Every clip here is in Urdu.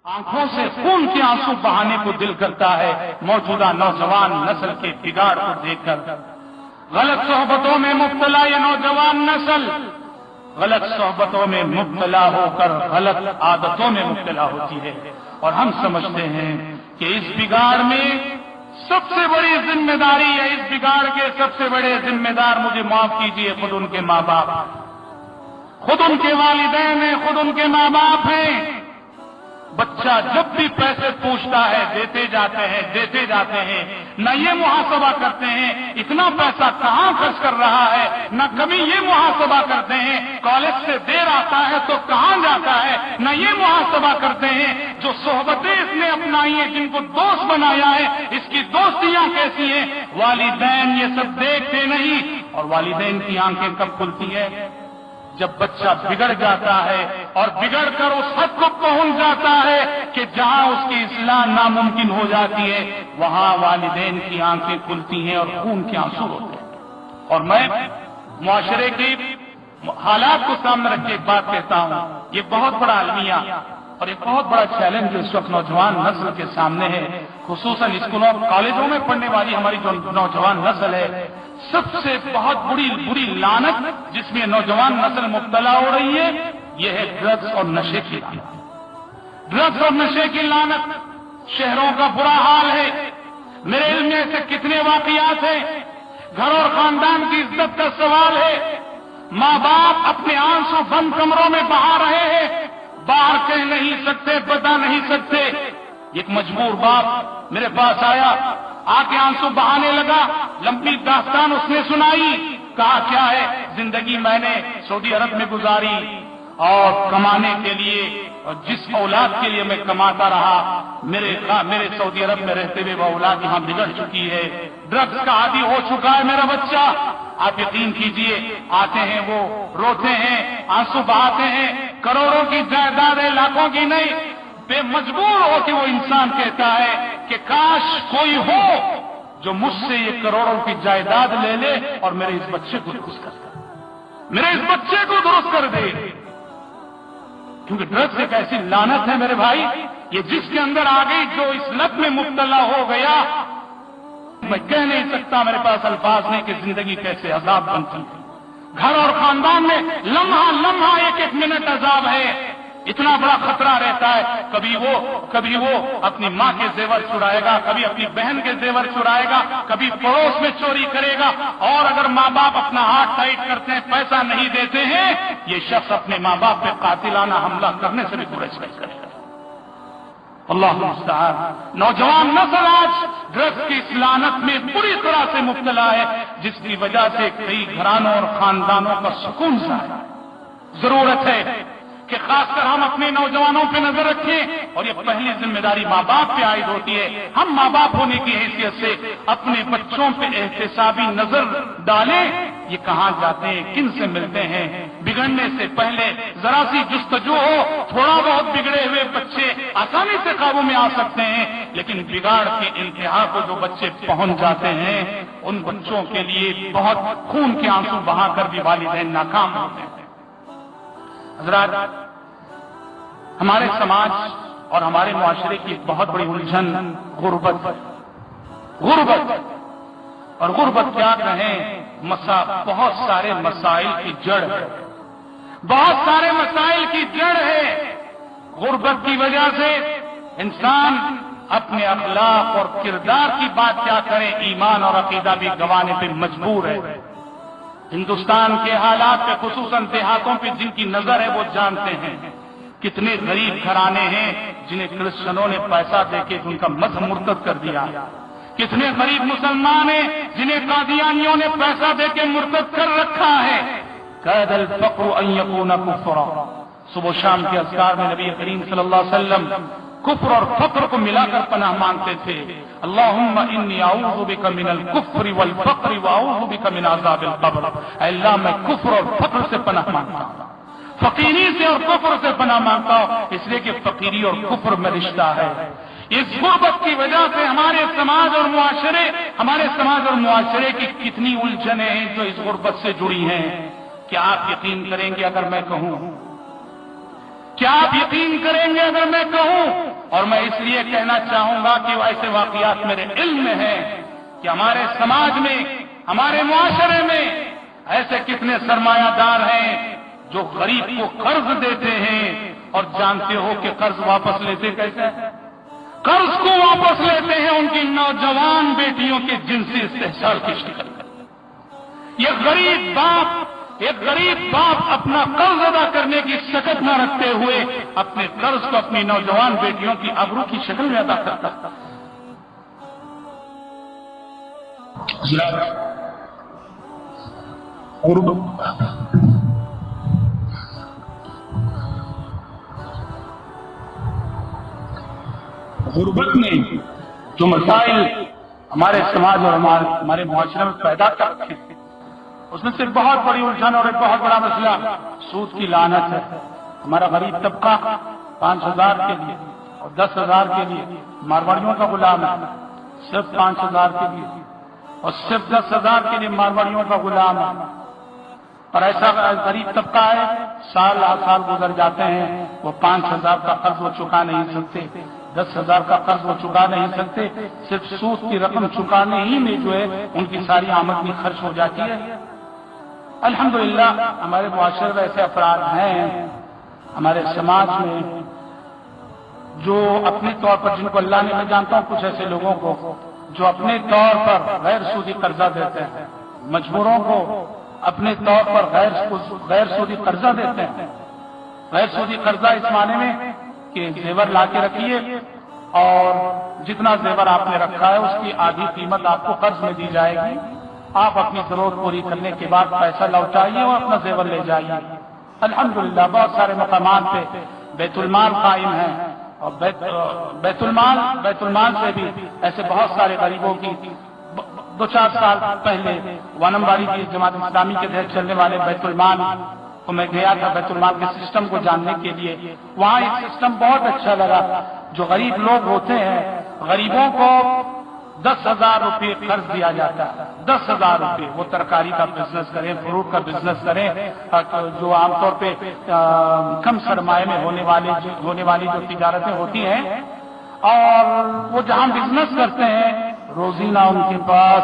آنکھوں سے خون کے آنسو بہانے کو دل کرتا ہے موجودہ نوجوان نسل کے بگاڑ کو دیکھ کر۔ غلط صحبتوں میں مبتلا یہ نوجوان نسل غلط صحبتوں میں مبتلا ہو کر غلط عادتوں میں مبتلا ہوتی ہے، اور ہم سمجھتے ہیں کہ اس بگاڑ میں سب سے بڑی ذمہ داری ہے، اس بگاڑ کے سب سے بڑے ذمہ دار، مجھے معاف کیجیے، خود ان کے ماں باپ، خود ان کے والدین ہیں، خود ان کے ماں باپ ہیں۔ بچہ جب بھی پیسے پوچھتا ہے دیتے جاتے ہیں، نہ یہ محاسبہ کرتے ہیں اتنا پیسہ کہاں خرچ کر رہا ہے، نہ کبھی یہ محاسبہ کرتے ہیں کالج سے دیر آتا ہے تو کہاں جاتا ہے، نہ یہ محاسبہ کرتے ہیں جو صحبتیں اس نے اپنائی ہیں، جن کو دوست بنایا ہے، اس کی دوستیاں کیسی ہیں۔ والدین یہ سب دیکھتے نہیں، اور والدین کی آنکھیں کب کھلتی ہے؟ جب بچہ بگڑ جاتا ہے اور بگڑ کر اس حد کو پہنچ جاتا ہے کہ جہاں اس کی اصلاح ناممکن ہو جاتی ہے، وہاں والدین کی آنکھیں کھلتی ہیں اور خون کے آنسو ہوتے ہیں۔ اور میں معاشرے کے حالات کو سامنے رکھ کے ایک بات کہتا ہوں، یہ بہت بڑا المیہ اور ایک بہت بڑا چیلنج جو اس وقت نوجوان نسل کے سامنے ہے، خصوصاً اسکولوں اور کالجوں میں پڑھنے والی ہماری جو نوجوان نسل ہے، سب سے بہت بری لعنت جس میں نوجوان نسل مبتلا ہو رہی ہے، یہ ہے ڈرگس اور نشے کی لعنت۔ ڈرگس اور نشے کی لعنت، شہروں کا برا حال ہے۔ میرے علم میں ایسے کتنے واقعات ہیں، گھر اور خاندان کی عزت کا سوال ہے، ماں باپ اپنے آنسو بند کمروں میں بہا رہے ہیں، باہر کہہ نہیں سکتے، بتا نہیں سکتے۔ ایک مجبور باپ میرے پاس آیا، آ کے آنسو بہانے لگا، لمبی داستان اس نے سنائی، کہا کیا ہے، زندگی میں نے سعودی عرب میں گزاری اور کمانے کے لیے، اور جس اولاد کے لیے میں کماتا رہا، میرے سعودی عرب میں رہتے ہوئے وہ اولاد یہاں بگڑ چکی ہے، ڈرگس کا عادی ہو چکا ہے میرا بچہ۔ آپ یقین کیجئے، آتے ہیں وہ روتے ہیں، آنسو بہاتے ہیں، کروڑوں کی جائیداد ہے، لاکھوں کی نہیں، بے مجبور ہو کے وہ انسان کہتا ہے کہ کاش کوئی ہو جو مجھ سے یہ کروڑوں کی جائیداد لے لے اور میرے اس بچے کو درست کر دے، میرے اس بچے کو درست کر دے۔ کیونکہ ڈرگس ایک ایسی لعنت ہے میرے بھائی، یہ جس کے اندر آ گئی، جو اس لت میں مبتلا ہو گیا، میں کہہ نہیں سکتا، میرے پاس الفاظ نہیں کہ زندگی کیسے عذاب بنتی ہے۔ گھر اور خاندان میں لمحہ لمحہ ایک منٹ عذاب ہے، اتنا بڑا خطرہ رہتا ہے، کبھی وہ اپنی ماں کے زیور چرائے گا، کبھی اپنی بہن کے زیور چرائے گا، کبھی پڑوس میں چوری کرے گا، اور اگر ماں باپ اپنا ہاتھ ٹائٹ کرتے ہیں، پیسہ نہیں دیتے ہیں، یہ شخص اپنے ماں باپ پہ قاتلانہ حملہ کرنے سے بھی گریز نہیں کرے گا۔ اللہ المستعان۔ نوجوان نسل آج ڈرگس کی اس لعنت میں بری طرح سے مبتلا ہے، جس کی وجہ سے کئی گھرانوں اور خاندانوں کا سکون ضائع ہے۔ ضرورت ہے کہ خاص کر ہم اپنے نوجوانوں پہ نظر رکھیں، اور یہ پہلی ذمہ داری ماں باپ پہ عائد ہوتی ہے۔ ہم ماں باپ ہونے کی حیثیت سے اپنے بچوں پہ احتسابی نظر ڈالیں، یہ کہاں جاتے ہیں، کن سے ملتے ہیں۔ بگڑنے سے پہلے ذرا سی جستجو ہو، تھوڑا بہت بگڑے ہوئے بچے آسانی سے قابو میں آ سکتے ہیں، لیکن بگاڑ کی انتہا کو جو بچے پہنچ جاتے ہیں، ان بچوں کے لیے بہت خون کے آنسو بہا کر بھی والدین ناکام ہوتے ہیں۔ حضرات، ہمارے سماج اور ہمارے معاشرے کی ایک بہت بڑی الجھن غربت اور غربت کیا کہیں، بہت سارے مسائل کی جڑ ہے، بہت سارے مسائل کی جڑ ہے۔ غربت کی وجہ سے انسان اپنے اخلاق اور کردار کی بات کیا کرے، ایمان اور عقیدہ بھی گنوانے پہ مجبور ہے۔ ہندوستان کے حالات پہ، خصوصاً دیہاتوں پہ جن کی نظر ہے وہ جانتے ہیں، کتنے غریب گھرانے ہیں جنہیں کرسچنوں نے پیسہ دے کے ان کا مذہب مرتد کر دیا، کتنے غریب مسلمان ہیں جنہیں قادیانیوں نے پیسہ دے کے مرتد کر رکھا ہے۔ قید الفقر ان یکون کفرا، صبح و شام کے اذکار میں نبی کریم صلی اللہ علیہ وسلم کفر اور فقر کو ملا کر پناہ مانگتے تھے۔ اللہم انی اعوذ بک من الکفر والفقر واعوذ بک من عذاب القبر، اے اللہ میں کفر اور فقر سے پناہ مانگتا ہوں، فقیری سے اور کفر سے پناہ مانگتا ہوں، اس لیے کہ فقیری اور کفر میں رشتہ ہے۔ اس غربت کی وجہ سے ہمارے سماج اور معاشرے کی کتنی الجھنیں ہیں جو اس غربت سے جڑی ہیں۔ کیا آپ یقین کریں گے اگر میں کہوں کیا آپ یقین کریں گے اگر میں کہوں، اور میں اس لیے کہنا چاہوں گا کہ ایسے واقعات میرے علم میں ہیں کہ ہمارے سماج میں، ہمارے معاشرے میں ایسے کتنے سرمایہ دار ہیں جو غریب کو قرض دیتے ہیں اور جانتے ہو کہ قرض واپس لیتے کیسے ہیں؟ قرض کو واپس لیتے ہیں ان کی نوجوان بیٹیوں کے جنسی استحصال کی شکل میں۔ ایک غریب باپ اپنا قرض ادا کرنے کی سکت نہ رکھتے ہوئے اپنے قرض کو اپنی نوجوان بیٹیوں کی ابرو کی شکل میں ادا کرتا تھا۔ غربت نے جو مسائل ہمارے سماج اور ہمارے معاشرے میں پیدا کر رکھے ہیں، اس میں سے ایک بہت بڑی الجھن اور ایک بہت بڑا مسئلہ سود کی لعنت ہے۔ ہمارا غریب طبقہ 5,000 کے لیے اور 10,000 کے لیے مارواڑیوں کا غلام ہے، صرف 5,000 کے لیے اور صرف 10,000 کے لیے مارواڑیوں کا غلام ہے۔ اور ایسا غریب طبقہ ہے، سال گزر جاتے ہیں، وہ 5,000 کا قرض وہ چکا نہیں سکتے، 10,000 کا قرض وہ چکا نہیں سکتے، صرف سود کی رقم چکانے ہی میں جو ہے ان کی ساری آمدنی خرچ ہو جاتی ہے۔ الحمدللہ ہمارے معاشرے میں ایسے افراد ہیں ہمارے سماج میں جو اپنے طور پر، جن کو اللہ نے، میں جانتا ہوں کچھ ایسے لوگوں کو جو اپنے طور پر غیر سودی قرضہ دیتے ہیں، مجبوروں کو اپنے طور پر غیر سودی قرضہ دیتے ہیں۔ غیر سودی قرضہ اس معنی میں کہ زیور لا کے رکھیے اور جتنا زیور آپ نے رکھا ہے اس کی آدھی قیمت آپ کو قرض میں دی جائے گی، آپ اپنی ضرورت پوری کرنے کے بعد پیسہ لوٹائیے اور اپنا زیور لے جائیے۔ الحمدللہ بہت سارے مقامات پہ بیت المال قائم ہیں، اور بیت المال سے بھی ایسے بہت سارے غریبوں کی 2-4 سال پہلے وانمباری کی جماعت اسلامی کے تحت چلنے والے بیت المال کو میں گیا تھا، بیت المال کے سسٹم کو جاننے کے لیے۔ وہاں ایک سسٹم بہت اچھا لگا۔ جو غریب لوگ ہوتے ہیں، غریبوں کو 10,000 روپے قرض دیا جاتا ہے، 10,000 روپے۔ وہ ترکاری کا بزنس کریں، فروٹ کا بزنس کریں، جو عام طور پہ کم سرمایہ میں ہونے والی جو تجارتیں ہوتی ہیں، اور وہ جہاں بزنس کرتے ہیں روزینہ ان کے پاس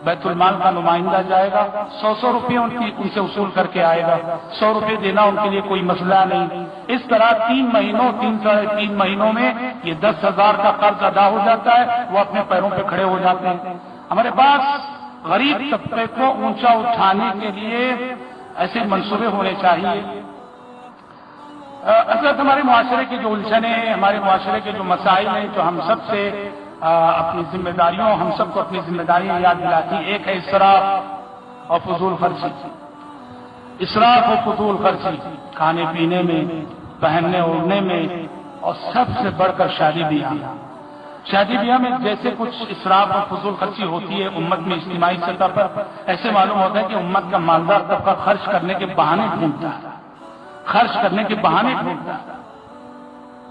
بیت المال کا نمائندہ جائے گا، 100 روپے ان سے وصول کر کے آئے گا۔ 100 روپے دینا ان کے لیے کوئی مسئلہ نہیں۔ اس طرح 3 مہینوں 3-3.5 مہینوں میں یہ 10,000 کا قرض ادا ہو جاتا ہے، وہ اپنے پیروں پہ کھڑے ہو جاتے ہیں۔ ہمارے پاس غریب طبقے کو اونچا اٹھانے کے لیے ایسے منصوبے ہونے چاہیے۔ اصل ہمارے معاشرے کی جو الجھنیں، ہمارے معاشرے کے جو مسائل ہیں، جو ہم سب سے اپنی ذمہ داریوں، ہم سب کو اپنی ذمہ داریاں یاد دلاتی، ایک ہے اسراف اور فضول خرچی۔ اسراف اور فضول خرچی کھانے پینے میں، پہننے اوڑھنے میں، اور سب سے بڑھ کر شادی بیاہ میں جیسے کچھ اسراف اور فضول خرچی ہوتی ہے امت میں اجتماعی سطح پر، ایسے معلوم ہوتا ہے کہ امت کا مالدار طبقہ خرچ کرنے کے بہانے ڈھونڈتا ہے،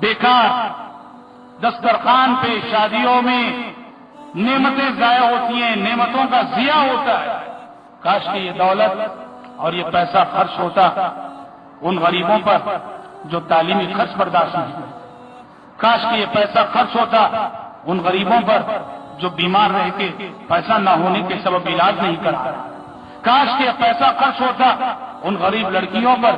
بیکار دسترخوان پہ شادیوں میں نعمتیں ضائع ہوتی ہیں، نعمتوں کا ضیاع ہوتا ہے۔ کاش کہ یہ دولت اور یہ پیسہ خرچ ہوتا ان غریبوں پر جو تعلیمی خرچ برداشت نہیں کرتے، کاش کہ یہ پیسہ خرچ ہوتا ان غریبوں پر جو بیمار رہ کے پیسہ نہ ہونے کے سبب علاج نہیں کرتا، کاش کہ یہ پیسہ خرچ ہوتا ان غریب لڑکیوں پر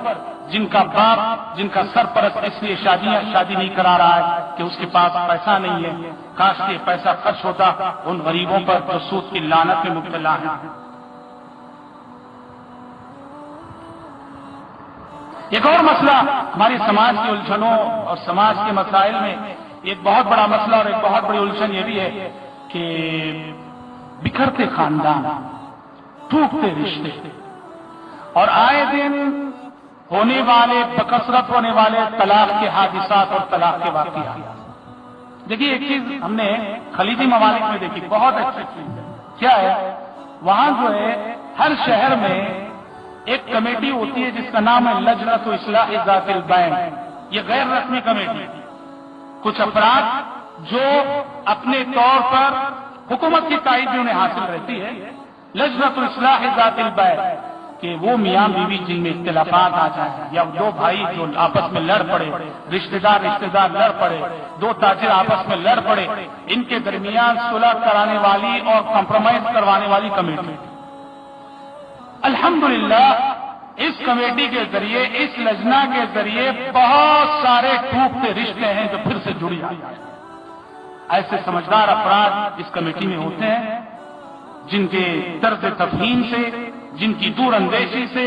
جن کا باپ، جن کا سرپرست اس لیے شادی نہیں کرا رہا ہے کہ اس کے پاس پیسہ نہیں ہے، کاش کہ پیسہ خرچ ہوتا ان غریبوں پر جو سود کی لعنت میں مبتلا ہیں۔ ایک اور مسئلہ ہمارے سماج کی الجھنوں اور سماج کے مسائل میں ایک بہت بڑا مسئلہ اور ایک بہت بڑی الجھن یہ بھی ہے کہ بکھرتے خاندان، ٹوٹتے رشتے، اور آئے دن ہونے والے، بکثرت ہونے والے طلاق کے حادثات اور طلاق کے واقعات۔ دیکھیے ایک چیز ہم نے خلیجی ممالک میں دیکھی، بہت اچھی چیز ہے، کیا ہے، وہاں جو ہے ہر شہر میں ایک کمیٹی ہوتی ہے جس کا نام ہے لجنۃ اصلاح ذات البین۔ یہ غیر رسمی کمیٹی، کچھ افراد جو اپنے طور پر حکومت کی تائید بھی انہیں حاصل رہتی ہے، لجنۃ اصلاح ذات البین، کہ وہ میاں بیوی جن میں اختلافات آ جائیں یا دو بھائی جو آپس میں لڑ پڑے، رشتہ دار لڑ پڑے، دو تاجر آپس میں لڑ پڑے، ان کے درمیان صلح کرانے والی اور کمپرومائز کروانے والی کمیٹی. الحمدللہ اس کمیٹی کے ذریعے، اس لجنہ کے ذریعے بہت سارے ٹوٹتے رشتے ہیں جو پھر سے جڑ جاتے ہیں. ایسے سمجھدار افراد اس کمیٹی میں ہوتے ہیں جن کے طرز تفہیم سے، جن کی دور اندیشی سے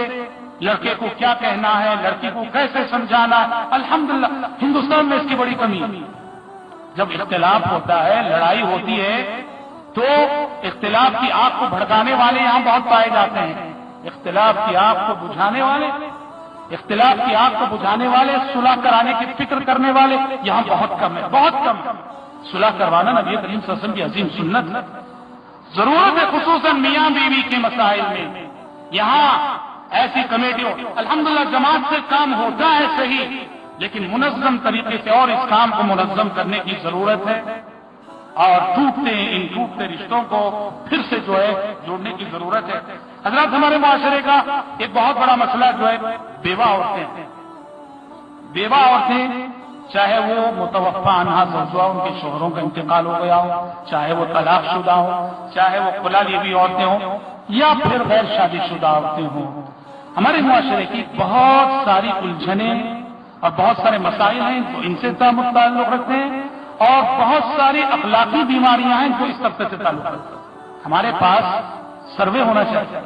لڑکے کو کیا کہنا ہے، لڑکی کو کیسے سمجھانا ہے. الحمدللہ ہندوستان میں اس کی بڑی کمی ہے. جب اختلاف ہوتا ہے، لڑائی ہوتی ہے، تو اختلاف کی آگ کو بھڑکانے والے یہاں بہت پائے جاتے ہیں. اختلاف کی آگ کو بجھانے والے، اختلاف کی آگ کو بجھانے والے، صلح کرانے کی فکر کرنے والے یہاں بہت کم ہے، بہت کم. صلح کروانا نبی کریم صلی اللہ علیہ وسلم کی عظیم سنت ہے. ضرورت ہے خصوصاً میاں بیوی کے مسائل میں. یہاں ایسی کمیٹیوں، الحمدللہ جماعت سے کام ہوتا ہے صحیح، لیکن منظم طریقے سے اور اس کام کو منظم کرنے کی ضرورت ہے، اور ان ٹوٹتے رشتوں کو پھر سے جو ہے جوڑنے کی ضرورت ہے. حضرات ہمارے معاشرے کا ایک بہت بڑا مسئلہ جو ہے بیوہ عورتیں ہیں. بیوہ عورتیں چاہے وہ متوفی عنہا زوجہ ان کے شوہروں کا انتقال ہو گیا ہو، چاہے وہ طلاق شدہ ہو، چاہے وہ کھلا لیوی عورتیں ہوں یا پھر غیر شادی شدہ عورتیں ہوں، ہمارے معاشرے کی بہت ساری الجھنیں اور بہت سارے مسائل ہیں جو ان سے تعلق رکھتے ہیں، اور بہت ساری اخلاقی بیماریاں ہیں جو اس طبقے سے تعلق رکھتے ہیں. ہمارے پاس سروے ہونا چاہیے.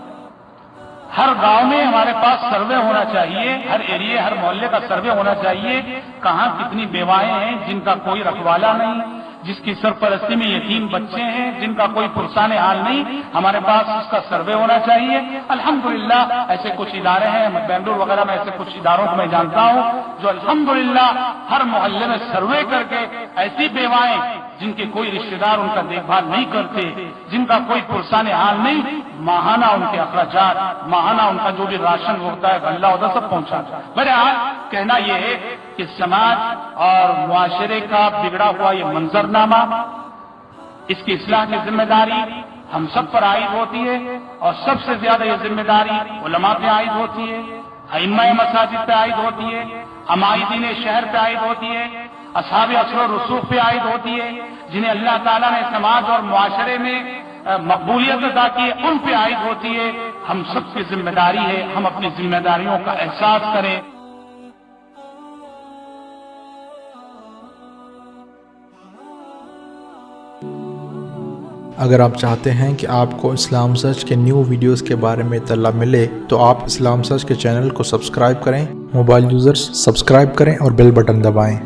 ہر گاؤں میں ہمارے پاس سروے ہونا چاہیے، ہر ایریے، ہر محلے کا سروے ہونا چاہیے. کہاں کتنی بیوائیں ہیں جن کا کوئی رکھوالا نہیں، جس کی سرپرستی میں یتیم بچے ہیں، جن کا کوئی پرسان حال نہیں، ہمارے پاس اس کا سروے ہونا چاہیے. الحمدللہ ایسے کچھ ادارے ہیں، بنگلور وغیرہ میں ایسے کچھ اداروں کو میں جانتا ہوں جو الحمدللہ ہر محلے میں سروے کر کے ایسی بیوائیں جن کے کوئی رشتہ دار ان کا دیکھ بھال نہیں کرتے، جن کا کوئی پرسان حال نہیں، ماہانہ ان کے اخراجات، ماہانہ ان کا جو بھی راشن ہوتا ہے غلہ ہوتا ہے سب پہنچا. بہرحال کہنا یہ ہے کہ سماج اور معاشرے کا بگڑا ہوا یہ منظرنامہ، اس کی اصلاح کی ذمہ داری ہم سب پر عائد ہوتی ہے، اور سب سے زیادہ یہ ذمہ داری علماء پہ عائد ہوتی ہے، ائمہ مساجد پہ عائد ہوتی ہے، عمائدین شہر پہ عائد ہوتی ہے، اصحاب اثر و رسوخ پہ عائد ہوتی ہے، جنہیں اللہ تعالیٰ نے سماج اور معاشرے میں مقبولیت ادا کی ہے، ان پہ عائد ہوتی ہے. ہم سب کی ذمہ داری ہے ہم اپنی ذمہ داریوں کا احساس کریں. اگر آپ چاہتے ہیں کہ آپ کو اسلام سرچ کے نیو ویڈیوز کے بارے میں اطلاع ملے تو آپ اسلام سرچ کے چینل کو سبسکرائب کریں. موبائل یوزرز سبسکرائب کریں اور بیل بٹن دبائیں.